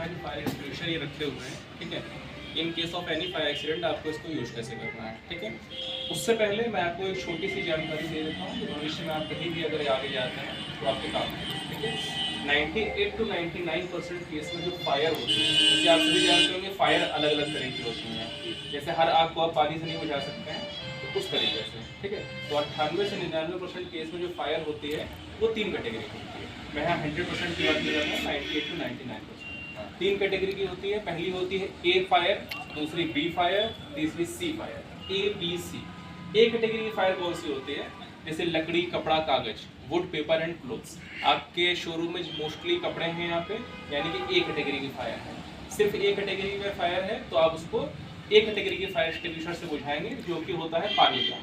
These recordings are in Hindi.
है जो फायर एक्सटिंग्विशर ये रखे हुए हैं, ठीक है। In case of any fire accident आपको इसको यूज कैसे करना है, ठीक है। उससे पहले मैं आपको एक छोटी सी जानकारी दे देता हूँ, भविष्य में आप कहीं भी अगर आगे जाते हैं तो आपके काम है, ठीक है। 98 to 99% केस में जो फायर होती है, जैसे आप सभी जानते होंगे फायर अलग अलग तरह की होती हैं। जैसे हर आग को आप पानी से नहीं बुझा सकते हैं, तो उस तरीके से, ठीक है। तो 98 से 99% केस में जो फायर होती है वो 3 कैटेगरी की होती है। मैं यहाँ 100% की बात कर रहा हूँ, 98 to 99%। 3 कैटेगरी की होती है। पहली होती है ए फायर, दूसरी बी फायर, तीसरी C fire. A B C. A category की फायर कौन सी होती है? जैसे लकड़ी, कपड़ा, कागज, वुड, पेपर एंड क्लोथ्स। आपके शोरूम में मोस्टली कपड़े हैं यहाँ पे, यानी कि ए कैटेगरी की फायर है। सिर्फ ए कैटेगरी में फायर है तो आप उसको ए कैटेगरी के फायर एक्सटिंग्विशर से बुझाएंगे, जो कि होता है पानी का,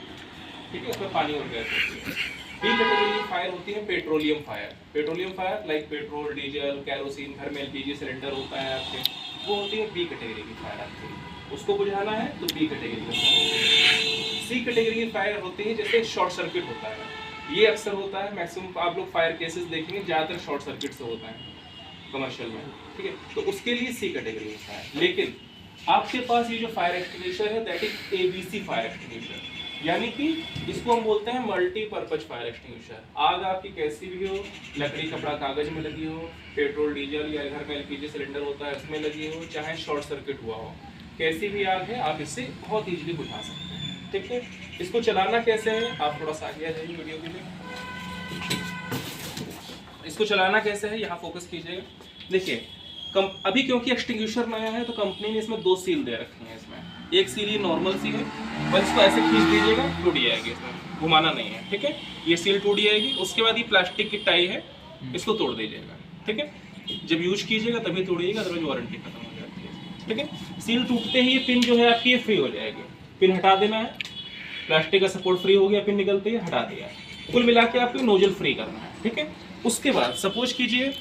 ठीक है। उसमें पानी और गैस होती है। बी कैटेगरी की फायर होती है petroleum fire. Petroleum fire like petrol, diesel, kerosene, घर में एलपीजी सिलेंडर होता है आपके, वो होती है बी कैटेगरी की फायर आपकी। उसको बुझाना है तो बी कैटेगरी की फायर। सी कैटेगरी की फायर होती है जैसे शॉर्ट सर्किट होता है, ये अक्सर होता है, मैक्सिमम आप लोग फायर केसेस देखेंगे ज़्यादातर शॉर्ट सर्किट से होता है कमर्शियल में, ठीक है। तो उसके लिए सी कैटेगरी की फायर। लेकिन आपके पास ये जो फायर एक्सटिंग्विशर है that is ABC fire extinguisher, यानी कि इसको हम बोलते हैं मल्टीपर्पज फायर एक्सटिंग्विशर। आग आपकी कैसी भी हो, लकड़ी, कपड़ा, कागज में लगी हो, पेट्रोल, डीजल या घर में एलपीजी सिलेंडर होता है उसमें लगी हो, चाहे शॉर्ट सर्किट हुआ हो, कैसी भी आग है आप इससे बहुत ईजिली बुझा सकते हैं, ठीक है। इसको चलाना कैसे है, आप थोड़ा सा आगे आ जाइए वीडियो के लिए। इसको चलाना कैसे है यहाँ फोकस कीजिएगा। देखिए अभी क्योंकि एक्सटिंग्विशर नया है तो कंपनी ने इसमें 2 सील दे रखी हैं। इसमें एक सील ये नॉर्मल सी है, बस इसको ऐसे खींच दीजिएगा, टूट जाएगी, इसमें घुमाना नहीं है, ठीक है। ये सील टूट जाएगी। उसके बाद ये प्लास्टिक की टाई है, इसको तोड़ दीजिएगा, ठीक है। जब यूज कीजिएगा तभी तोड़िएगा, अदरवाइज वारंटी खत्म हो जाती है, ठीक है। सील टूटते ही ये पिन जो है आपकी ये फ्री हो जाएगी, पिन हटा देना है, प्लास्टिक का सपोर्ट फ्री हो गया, पिन निकलते ही हटा दिया। कुल मिला के आपको नोजल फ्री करना है, ठीक है। उसके बाद सपोज कीजिए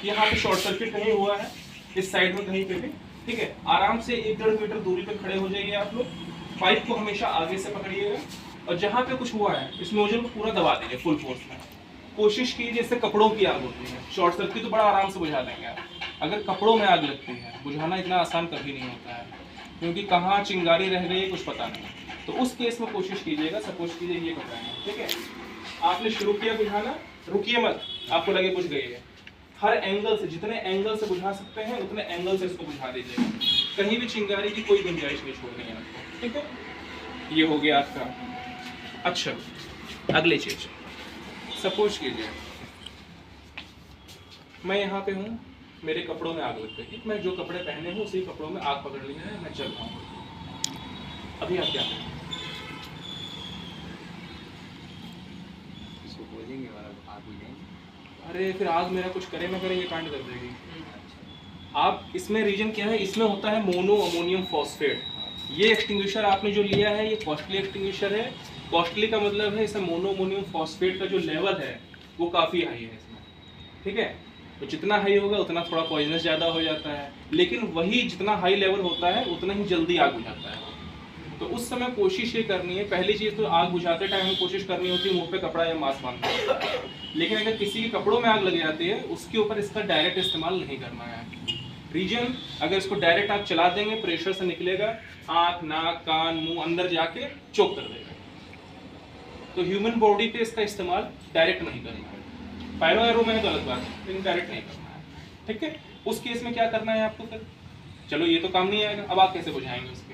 यहाँ पे शॉर्ट सर्किट कहीं हुआ है, इस साइड में कहीं पे भी, ठीक है। आराम से 1-1.5 मीटर दूरी पे खड़े हो जाइए आप लोग। पाइप को हमेशा आगे से पकड़िएगा और जहाँ पे कुछ हुआ है इस नोजल को पूरा दबा दीजिए फुल फोर्स में। कोशिश कीजिए, जैसे कपड़ों की आग होती है, शॉर्ट सर्किट तो बड़ा आराम से बुझा देंगे आप। अगर कपड़ों में आग लगती है, बुझाना इतना आसान कभी नहीं होता है, क्योंकि कहाँ चिंगारी रह गई कुछ पता नहीं। तो उस केस में कोशिश कीजिएगा, सपोज कीजिए ये कपड़ा है, ठीक है। आपने शुरू किया बुझाना, रुकिए मत, आपको लगे बुझ गई है। हर एंगल से, जितने एंगल से बुझा सकते हैं उतने एंगल से इसको बुझा दीजिएगा। कहीं भी चिंगारी की कोई गुंजाइश नहीं छोड़नी है आपको, ठीक है। ये हो गया आपका। अच्छा, अगली चीज, सपोज कीजिए मैं यहाँ पे हूँ, मेरे कपड़ों में आग लग गई, मैं जो कपड़े पहने हूँ उसी कपड़ों में आग पकड़ ली है, मैं चल रहा हूँ। अभी आप क्या करें? अरे फिर आग मेरा कुछ करे ना करे, ये कांड कर देगी। आप इसमें रीजन क्या है, इसमें होता है मोनो अमोनियम फॉस्फेट। ये एक्सटिंग्विशर आपने जो लिया है ये कॉस्टली एक्सटिंग्विशर है। कॉस्टली का मतलब है इसमें मोनो अमोनियम फॉस्फेट का जो लेवल है वो काफ़ी हाई है इसमें, ठीक है। तो जितना हाई होगा उतना थोड़ा पॉइजनस ज़्यादा हो जाता है, लेकिन वही जितना हाई लेवल होता है उतना ही जल्दी आग बुझाता है। तो उस समय कोशिश ये करनी है, पहली चीज़ तो आग बुझाते टाइम में कोशिश करनी होती है मुंह पे कपड़ा या मास्क बांधना होता है। लेकिन अगर किसी के कपड़ों में आग लग जाती है उसके ऊपर इसका डायरेक्ट इस्तेमाल नहीं करना है। रीजन, अगर इसको डायरेक्ट आप चला देंगे प्रेशर से निकलेगा, आँख, नाक, कान, मुंह अंदर जाके चोक कर देगा। तो ह्यूमन बॉडी पे इसका इस्तेमाल डायरेक्ट नहीं करना है। पायरो एरो में गलत बात है, लेकिन डायरेक्ट नहीं करना है, ठीक है। उस केस में क्या करना है आपको फिर, चलो ये तो काम नहीं आएगा, अब आप कैसे बुझाएंगे उसके,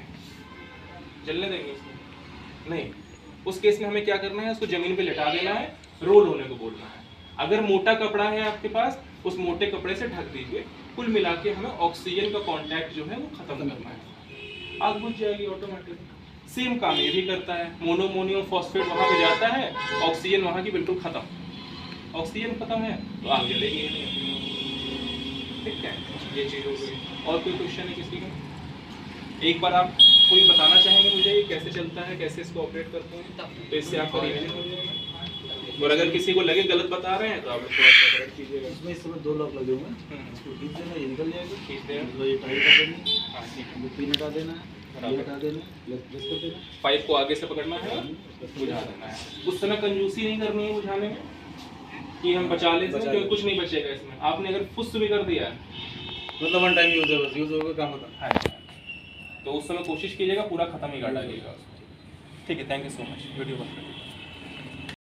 जलने देंगे उसको? नहीं। उस केस में हमें क्या करना है, उसको जमीन पे लिटा देना है, रोल होने को बोलना है। अगर मोटा कपड़ा है आपके पास, उस मोटे कपड़े से ढक दीजिए। कुल मिला के हमें ऑक्सीजन का कांटेक्ट जो है वो खत्म करना है, आग बुझ जाएगी ऑटोमेटिक। सेम काम ये भी करता है, मोनोअमोनियम फॉस्फेट वहाँ पे जाता है, ऑक्सीजन वहाँ की बिल्कुल खत्म। ऑक्सीजन खत्म है तो आग जलेगी नहीं, ठीक है। ये चीज़ हो गई। और कोई क्वेश्चन है किसी का? एक बार आप कोई बताना चाहेंगे मुझे ये कैसे चलता है, कैसे इसको ऑपरेट करते हैं, तो इससे आपका रिवीजन हो जाएगा। और अगर किसी को लगे गलत बता रहे हैं तो आप थोड़ा सा करेक्ट कीजिएगा। इसमें इस समय 2 लॉक लगे हुए हैं, इसको खींच देना, ये निकल जाएगा, खींच देना, ये टाइट हटा देना, हाँ ठीक है, ये पिन हटा देना, ये हटा देना, प्रेस कर देना, पाइप को आगे से पकड़ना है, बुझा देना है। उस समय कंजूसी नहीं करनी है बुझाने में कि हम बचा लेते हैं, क्योंकि कुछ नहीं बचेगा इसमें। आपने अगर फुस भी कर दिया मतलब वन टाइम यूज है, बस यूज होगा काम खत्म। हाँ जी, तो उस समय कोशिश कीजिएगा पूरा खत्म ही कर डालिएगा उसको। ठीक है, thank you so much, video बंद कर दीजिए।